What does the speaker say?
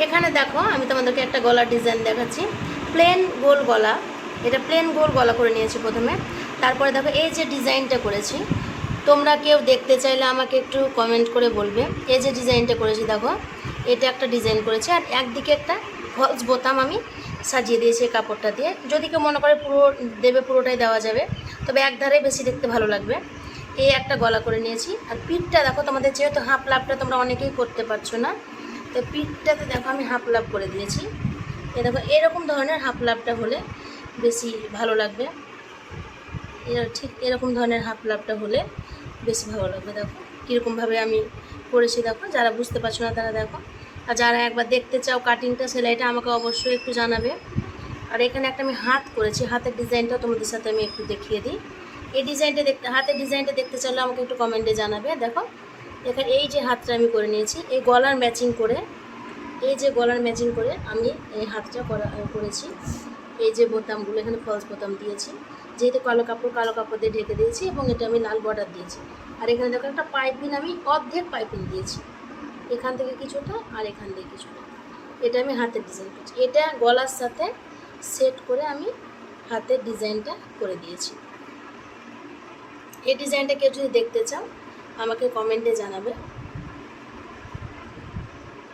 এখানে দেখো আমি তোমাদেরকে একটা গলার ডিজাইন দেখাচ্ছি, প্লেন গোল গলা। এটা প্লেন গোল গলা করে নিয়েছি প্রথমে। তারপরে দেখো এই যে ডিজাইনটা করেছি, তোমরা কেউ দেখতে চাইলে আমাকে একটু কমেন্ট করে বলবে। এই যে ডিজাইনটা করেছি দেখো, এটা একটা ডিজাইন করেছি, আর একদিকে একটা ফলস বোতাম আমি সাজিয়ে দিয়েছি এই কাপড়টা দিয়ে। যদি কেউ মনে করে পুরো দেবে, পুরোটাই দেওয়া যাবে, তবে এক ধারে বেশি দেখতে ভালো লাগবে। এই একটা গলা করে নিয়েছি। আর পিঠটা দেখো, তোমাদের যেহেতু হাফ লাভটা তোমরা অনেকেই করতে পারছো না, তো পিঠটাতে দেখো আমি হাফ লাভ করে দিয়েছি। এ দেখো এরকম ধরনের হাফ লাভটা হলে বেশি ভালো লাগবে। ঠিক এরকম ধরনের হাফ লাভটা হলে বেশি ভালো লাগবে। দেখো কীরকমভাবে আমি করেছি, দেখো যারা বুঝতে পারছো না তারা দেখো, আর যারা একবার দেখতে চাও কাটিংটা সেলাইটা আমাকে অবশ্যই একটু জানাবে। আর এখানে একটা আমি হাত করেছি, হাতের ডিজাইনটা তোমাদের সাথে আমি একটু দেখিয়ে দিই। এই ডিজাইনটা দেখতে, হাতের ডিজাইনটা দেখতে চাইলে আমাকে একটু কমেন্টে জানাবে। দেখো এখানে এই যে হাতটা আমি করে নিয়েছি, এই গলার ম্যাচিং করে, এই যে গলার ম্যাচিং করে আমি এই হাতটা করেছি। এই যে বোতামগুলো এখানে ফলস বোতাম দিয়েছি, যেহেতু কালো কাপড় দিয়ে ঢেকে দিয়েছি, এবং এটা আমি লাল বর্ডার দিয়েছি। আর এখানে দেখো একটা পাইপিং আমি অর্ধেক পাইপিং দিয়েছি, এখান থেকে কিছুটা আর এখান থেকে কিছুটা। এটা আমি হাতের ডিজাইন করছি, এটা গলার সাথে সেট করে আমি হাতের ডিজাইনটা করে দিয়েছি। এই ডিজাইনটা কেউ যদি দেখতে চাও আমাকে কমেন্টে জানাবে।